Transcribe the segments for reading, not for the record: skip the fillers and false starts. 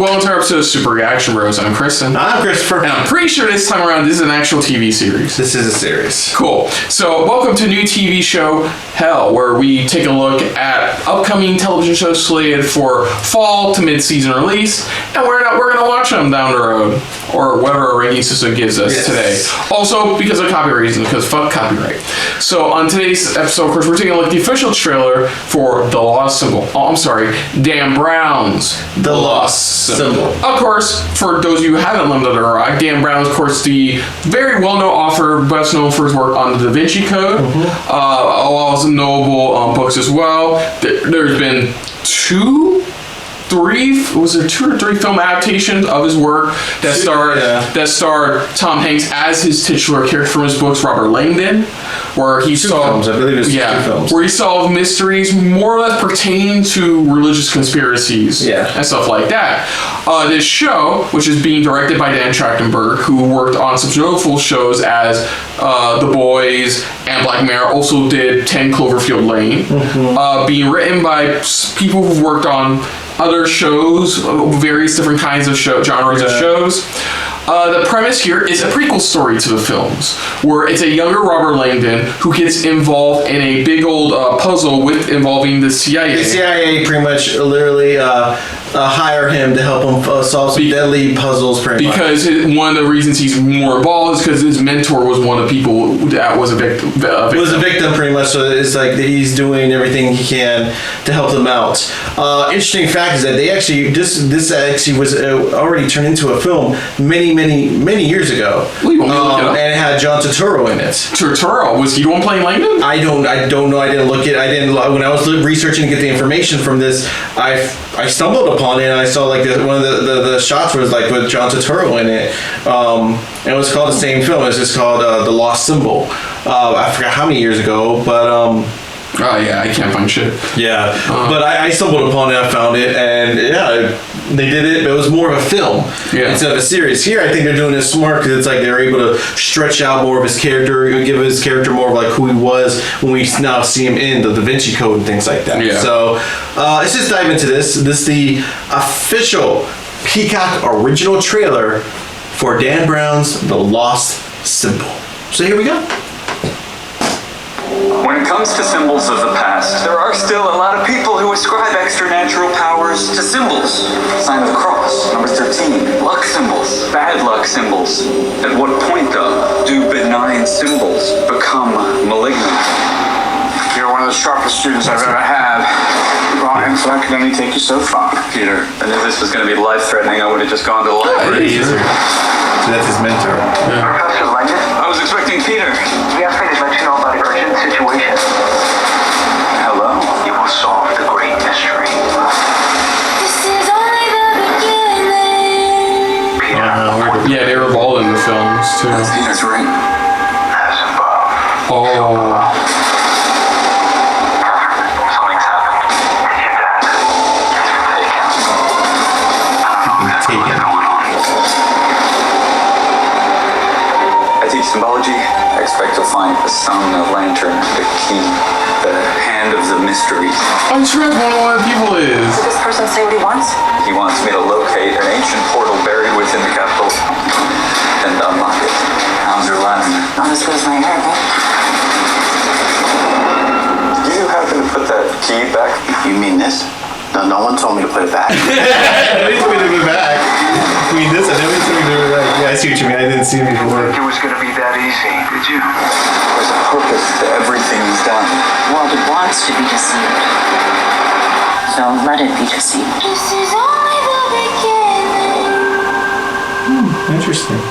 welcome to our episode of Super Reaction Bros. I'm Kristen. I'm Christopher. And I'm pretty sure this time around this is an actual TV series. This is a series. Cool. So, welcome to new TV show Hell, where we take a look at upcoming television shows slated for fall to mid-season release, and we're gonna watch them down the road, or whatever our ranking system gives us today. Also, because of copyright reasons, because fuck copyright. So, on today's episode, of course, we're taking a look at the official trailer for The Lost Symbol. Oh, I'm sorry, Dan Brown's The Lost Symbol. Of course, for those of you who haven't lived under a rock, Dan Brown is, of course, the very well-known author, best known for his work on the Da Vinci Code, also notable books as well. There's been two or three film adaptations of his work that starred Tom Hanks as his titular character from his books, Robert Langdon, where he solved two films. Where he solved mysteries more or less pertaining to religious conspiracies and stuff like that. This show, which is being directed by Dan Trachtenberg, who worked on such notable shows as The Boys and Black Mirror, also did 10 Cloverfield Lane, being written by people who've worked on other shows, various different kinds of genres of shows. The premise here is a prequel story to the films, where it's a younger Robert Langdon who gets involved in a big old puzzle involving the CIA. The CIA pretty much literally hire him to help him solve some deadly puzzles because one of the reasons he's more involved is because his mentor was one of the people that was a victim. Was a victim pretty much, so it's like he's doing everything he can to help them out. Interesting fact is that they actually, this actually was already turned into a film many years ago. And it had John Turturro in it. Turturro? Was he the one playing Langdon? I don't know. I didn't look it. When I was researching to get the information from this, I stumbled upon it and I saw like one of the shots was like with John Turturro in it. And it was called the same film. It's just called The Lost Symbol. I forgot how many years ago, but oh yeah, I can't find shit. Yeah, but I stumbled upon it. I found it, and they did it. But it was more of a film instead of a series. Here, I think they're doing this smart because it's like they're able to stretch out more of his character, give his character more of like who he was when we now see him in the Da Vinci Code and things like that. Yeah. So let's just dive into this. This is the official Peacock original trailer for Dan Brown's The Lost Symbol. So here we go. When it comes to symbols of the past, there are still a lot of people who ascribe extra-natural powers to symbols. Sign of the cross, number 13. Luck symbols, bad luck symbols. At what point, though, do benign symbols become malignant? You're one of the sharpest students I've ever had, Brian, so I can only take you so far. Peter, and if this was going to be life-threatening, I would have just gone to the library. So that's his mentor. Yeah. Professor Langdon? I was expecting Peter. He asked me to let you know about an urgent situation. Hello? You will solve the great mystery. This is only the beginning. Peter. Yeah, they were all in the films too. That's Peter's ring. As above. Oh. Something's happened. It's your dad. It's taken. I don't know what's going on. I teach symbology. I expect you'll find the sun, the lantern, the key, the hand of the mysteries. I'm sure that's one of the people is. Did this person say what he wants? He wants me to locate an ancient portal buried within the capital and unlock it. How's your Latin? Not as good as my Arabic. Did you happen to put that key back? You mean this? No one told me to put it back. Nobody told me to put it back. I mean this, and nobody told me to put it back. Yeah, I see what you mean. I didn't see it before. It was going to be that easy, did you? There's a purpose to everything he's done. The world wants to be deceived. So let it be deceived. This is only the beginning. Interesting.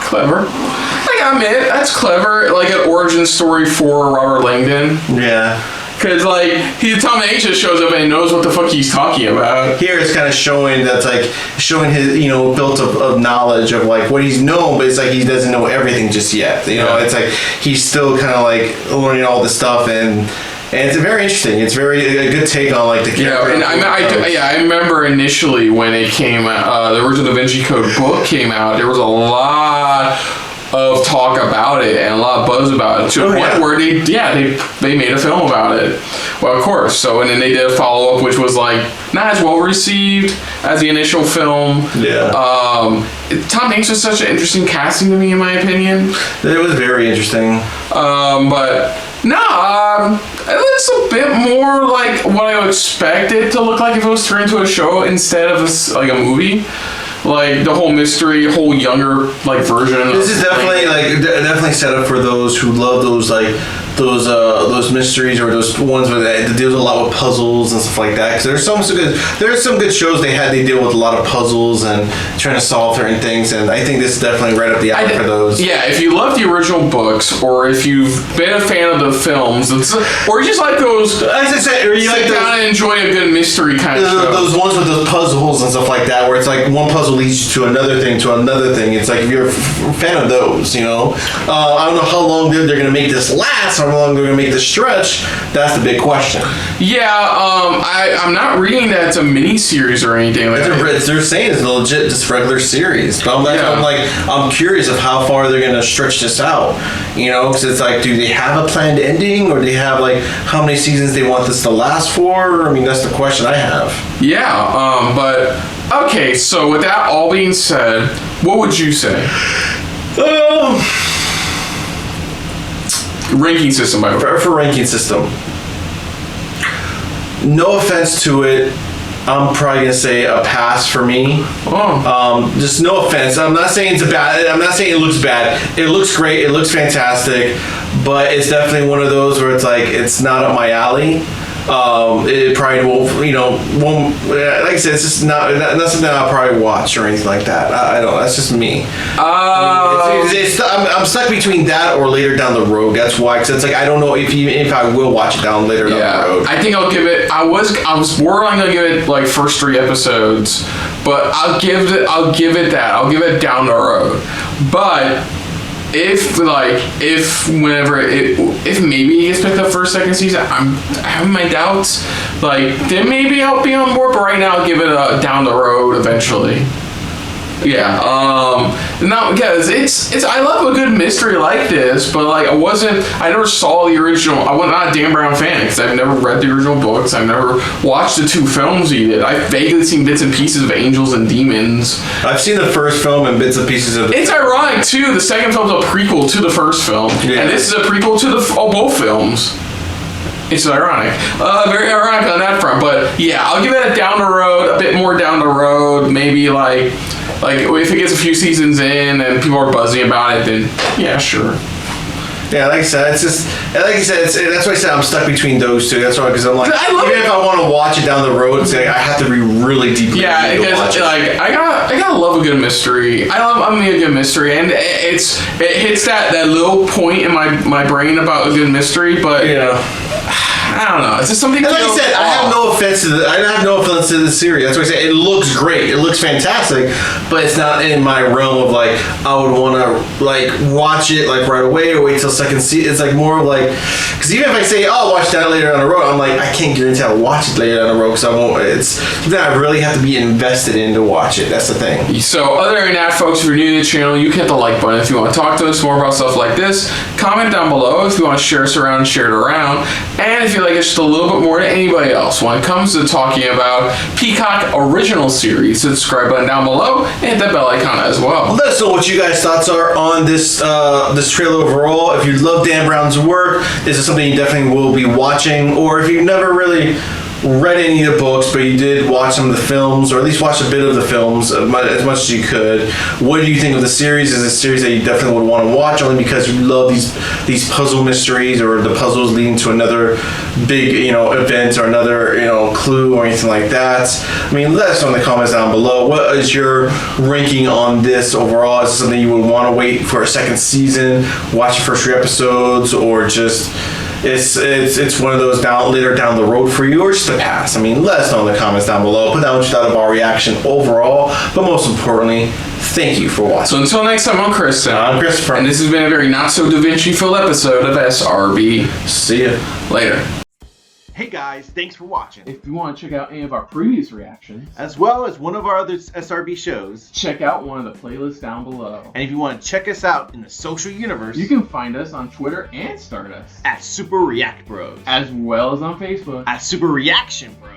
Clever. Like, I admit, that's clever. Like an origin story for Robert Langdon. Yeah. Because, like, Tom Hanks just shows up and knows what the fuck he's talking about. Here it's kind of showing his, built of knowledge of, like, what he's known, but it's like he doesn't know everything just yet. It's like he's still kind of, like, learning all this stuff, and it's very interesting. It's a good take on, like, the character. Yeah, and I remember initially when it came out, the original Da Vinci Code book came out, there was a lot of talk about it and a lot of buzz about it to a point where they made a film about it. Well, of course. So, and then they did a follow-up, which was like not as well received as the initial film. Yeah. Tom Hanks was such an interesting casting to me, in my opinion. It was very interesting. But no, it looks a bit more like what I would expect it to look like if it was turned into a show instead of like a movie. Like the whole mystery, whole younger like version. This is definitely definitely set up for those who love those those mysteries or those ones where they deal a lot with puzzles and stuff like that. Because there's some good shows they deal with a lot of puzzles and trying to solve certain things, and I think this is definitely right up the alley for those. Yeah, if you love the original books, or if you've been a fan of the films, or you just like those, as I said, or you sit down and enjoy a good mystery kind of show. Those ones with the puzzles and stuff like that, where it's like one puzzle leads you to another thing. It's like if you're a fan of those, I don't know how long they're going to make this last, how long they're going to make this stretch. That's the big question. Yeah, I'm not reading that it's a mini series or anything like that. They're saying it's a legit, just regular series. But I'm curious of how far they're going to stretch this out. Because it's like, do they have a planned ending, or do they have like how many seasons they want this to last for? I mean, that's the question I have. Yeah, but okay. So with that all being said, what would you say? Ranking system, by the way. For ranking system. No offense to it, I'm probably gonna say a pass for me. Just no offense. I'm not saying it's bad. I'm not saying it looks bad. It looks great. It looks fantastic. But it's definitely one of those where it's like it's not up my alley. It probably won't. Like I said, it's just not something I'll probably watch or anything like that. I don't. That's just me. I'm stuck between that or later down the road. That's why, because it's like I don't know if I will watch it later down the road. I think I'll give it. I was more on gonna give it like first 3 episodes, but I'll give it that. I'll give it down the road, but. If maybe he gets picked up for a second season, I have my doubts. Then maybe I'll be on board. But right now, I'll give it a down the road eventually. Yeah. Not because it's. I love a good mystery like this, but I never saw the original. I was not a Dan Brown fan because I've never read the original books. I've never watched the 2 films he did. I've vaguely seen bits and pieces of Angels and Demons. I've seen the first film and bits and pieces of. It's ironic too. The second film's a prequel to the first film, and this is a prequel to both films. It's ironic. Very ironic on that front. But yeah, I'll give it a down the road, a bit more down the road. Maybe like if it gets a few seasons in and people are buzzing about it, then yeah, sure. Yeah, like I said, it's just like you said. That's why I said I'm stuck between those two. That's why, because I'm like, even if I want to watch it down the road, it's like I have to be really deeply. Yeah, because I gotta love a good mystery. I'm a good mystery, and it hits that little point in my brain about a good mystery, but I don't know. It's just something. And like I said, I have no offense to the series. That's why I say it looks great. It looks fantastic, but it's not in my realm of like I would want to watch it right away or wait till second season. It's like more of because even if I say I'll watch that later down the road, I'm like I can't guarantee I'll watch it later down the road because I won't. It's something I really have to be invested in to watch it. That's the thing. So other than that, folks, if you're new to the channel, you can hit the like button if you want to talk to us more about stuff like this. Comment down below if you want to share us around and share it around, and if you like it just a little bit more than anybody else when it comes to talking about Peacock original series, subscribe button down below and hit that bell icon as well. Let us know what you guys' thoughts are on this trailer overall. If you love Dan Brown's work, this is something you definitely will be watching, or if you've never really read any of the books, but you did watch some of the films, or at least watch a bit of the films as much as you could. What do you think of the series? Is it a series that you definitely would want to watch only because you love these puzzle mysteries or the puzzles leading to another big event or another clue or anything like that? I mean, let us know in the comments down below. What is your ranking on this overall? Is it something you would want to wait for a second season, watch the first 3 episodes, or just it's one of those later down the road for you, or just a pass? I mean, let us know in the comments down below. Put down what you thought of our reaction overall, but most importantly, thank you for watching. So until next time, I'm Chris. I'm Christopher. And this has been a very not so Da Vinci filled episode of SRB. See ya. Later. Hey guys, thanks for watching. If you want to check out any of our previous reactions, As well as one of our other SRB shows. check out one of the playlists down below. And if you want to check us out in the social universe, You can find us on Twitter and Stardust, at Super React Bros. as well as on Facebook. At Super Reaction Bros.